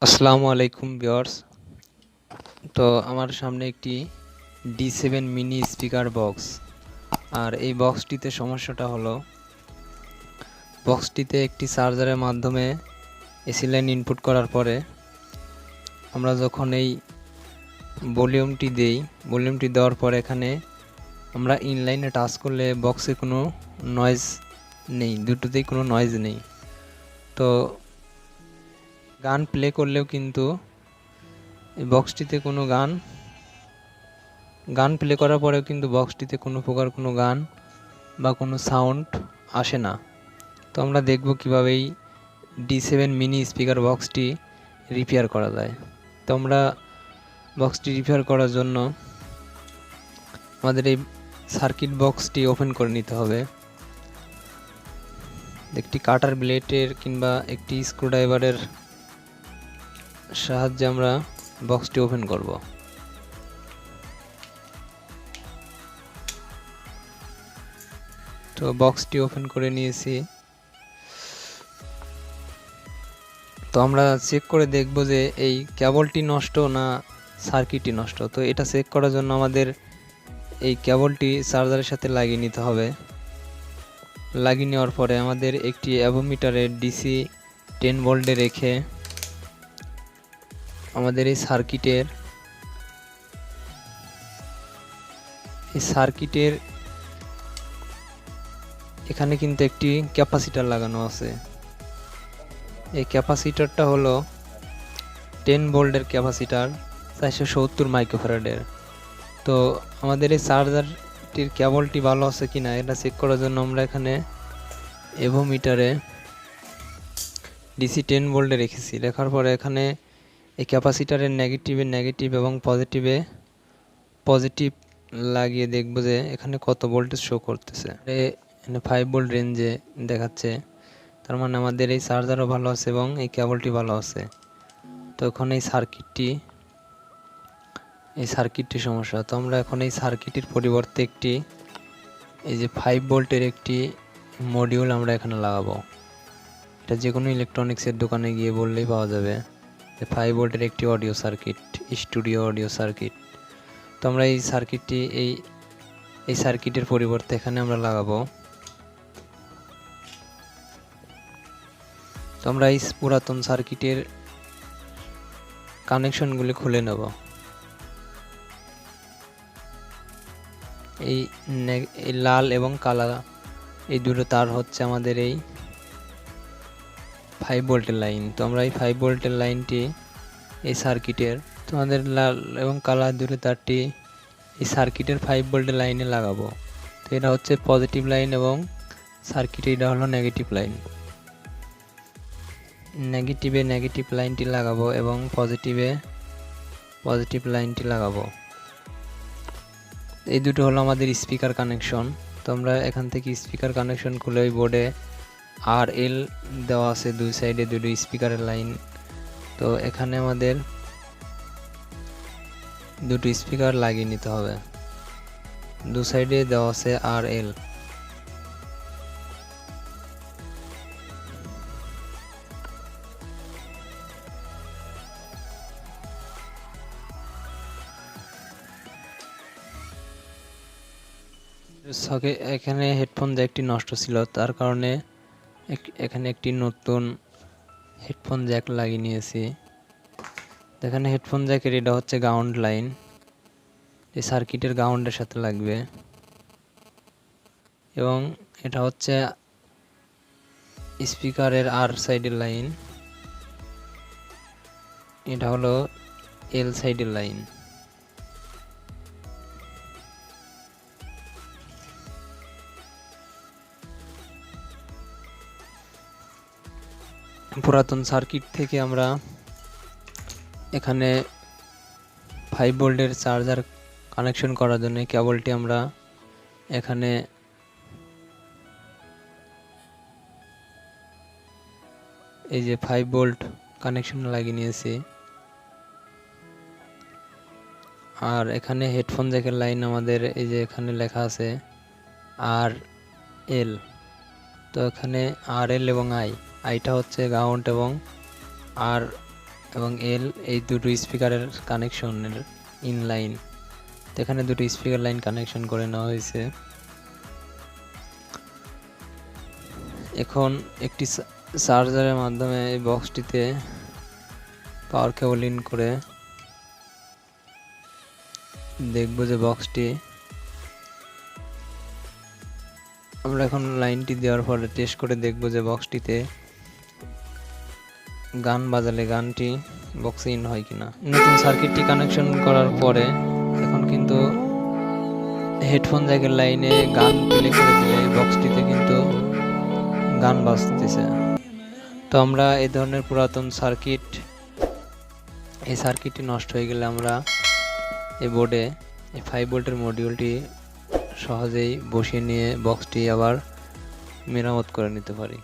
আসসালামু আলাইকুম ভিউয়ার্স। তো আমার সামনে একটি D7 মিনি স্পিকার বক্স। আর এই বক্সটিতে সমস্যাটা হলো বক্সটিতে একটি চার্জারের মাধ্যমে এসি লাইন ইনপুট করার পরে আমরা যখন এই ভলিউমটি দেওয়ার পরে এখানে আমরা ইনলাইনে টাচ করলে বক্সে কোনো নয়েজ নেই, দুটোতেই কোনো নয়েজ নেই। তো গান প্লে করলেও কিন্তু এই বক্সটিতে কোনো গান প্লে করার পরেও কিন্তু বক্সটিতে কোনো প্রকার কোনো গান বা কোনো সাউন্ড আসে না। তো আমরা দেখব কীভাবে এই D7 মিনি স্পিকার বক্সটি রিপেয়ার করা যায়। তো আমরা বক্সটি রিপেয়ার করার জন্য আমাদের এই সার্কিট বক্সটি ওপেন করে নিতে হবে। একটি কাটার ব্লেডের কিংবা একটি স্ক্রুড্রাইভারের সাহায্যে আমরা বক্সটি ওপেন করব। তো বক্সটি ওপেন করে নিয়েছি। তো আমরা চেক করে দেখব যে এই কেবলটি নষ্ট না সার্কিটটি নষ্ট। তো এটা চেক করার জন্য আমাদের এই কেবলটি চার্জারের সাথে লাগিয়ে নিতে হবে। লাগিয়ে নেওয়ার পরে আমাদের একটি অ্যাভোমিটারে ডিসি 10 ভোল্টে রেখে আমাদের এই সার্কিটের এখানে কিন্তু একটি ক্যাপাসিটর লাগানো আছে। এই ক্যাপাসিটরটা হলো 10 ভোল্টের ক্যাপাসিটর, 470 মাইক্রোফ্যারাডের। তো আমাদের এই চার্জারটির কেবলটি ভালো আছে কিনা এটা চেক করার জন্য আমরা এখানে অ্যাভোমিটারে ডিসি 10 ভোল্টে রেখেছি। রাখার পরে এখানে এই ক্যাপাসিটরের নেগেটিভ এবং পজিটিভ লাগিয়ে দেখব যে এখানে কত ভোল্টেজ শো করতেছে। এখানে 5 ভোল্ট রেঞ্জে দেখাচ্ছে, তার মানে আমাদের এই চার্জারও ভালো আছে এবং এই কেবলটি ভালো আছে। তো এখন এই সার্কিটটি সমস্যা। তো আমরা এখন এই সার্কিটের পরিবর্তে এই যে 5 ভোল্টের একটি মডিউল আমরা এখানে লাগাবো। এটা যে কোনো ইলেকট্রনিক্সের দোকানে গিয়ে বললেই পাওয়া যাবে যে 5 ভোল্টের একটি audio circuit, studio audio circuit. তো আমরা এই সার্কিটের পরিবর্তে এখানে আমরা লাগাবো। তো আমরা এই পুরাতন সার্কিটের কানেকশনগুলি খুলে নেব। এই লাল এবং কালা এই দুটো তার হচ্ছে আমাদের এই 5 ভোল্টের লাইন। তো আমরা এই 5 ভোল্টের লাইনটি এই সার্কিটের, তো আমাদের লাল এবং কালা দুটো তারটি এই সার্কিটের 5 ভোল্টের লাইনে লাগাবো। তো এটা হচ্ছে পজিটিভ লাইন এবং সার্কিটে এটা হলো নেগেটিভ লাইন। নেগেটিভ লাইনটি লাগাবো এবং পজিটিভ লাইনটি লাগাবো। এই দুটো হলো আমাদের স্পিকার কানেকশন। তো আমরা এখান থেকে স্পিকার কানেকশন খুলে ওই বোর্ডে RL দেওয়া আছে, দুই সাইডে দুটো স্পিকারের লাইন। তো এখানে আমাদের দুটো স্পিকার লাগিয়ে নিতে হবে, দু সাইডে দেওয়া আছে RL। এখানে হেডফোন জ্যাকটি নষ্ট ছিল, তার কারণে এখানে একটি নতুন হেডফোন জ্যাক লাগিয়ে নিয়েছি। এখানে হেডফোন জ্যাকের এটা হচ্ছে গ্রাউন্ড লাইন, এই সার্কিটের গ্রাউন্ডের সাথে লাগবে, এবং এটা হচ্ছে স্পিকারের আর সাইডের লাইন, এটা হলো এল সাইডের লাইন। পুরাতন সার্কিট থেকে আমরা এখানে 5 ভোল্টের চার্জার কানেকশন করার জন্য কেবলটি আমরা এখানে এই যে 5 ভোল্ট কানেকশন লাগিয়ে নিয়েছি। আর এখানে হেডফোন জ্যাকের লাইন আমাদের এই যে এখানে লেখা আছে RL। তো এখানে RL এবং আইটা হচ্ছে গ্রাউন্ড এবং এবং এল, এই দুটো স্পিকারের কানেকশনের ইনলাইন। তো এখানে দুটো স্পিকার লাইন কানেকশন করে নেওয়া হয়েছে। এখন একটি চার্জারের মাধ্যমে এই বক্সটিতে পাওয়ার কেবল ইন করে দেখব যে বক্সটি, আমরা এখন লাইনটি দেওয়ার পরে টেস্ট করে দেখব যে বক্সটিতে গান বাজালে গানটি বক্সে ইন হয় কিনা। নতুন সার্কিটটি কানেকশন করার পরে এখন কিন্তু হেডফোন জ্যাকের লাইনে গান প্লে করে দিলে বক্সটিতে কিন্তু গান বাজতেছে। তো আমরা এই ধরনের পুরাতন এই সার্কিটটি নষ্ট হয়ে গেলে আমরা এই বোর্ডে এই 5 ভোল্টের মডিউলটি সহজেই বসিয়ে নিয়ে বক্সটি আবার মেরামত করে নিতে পারি।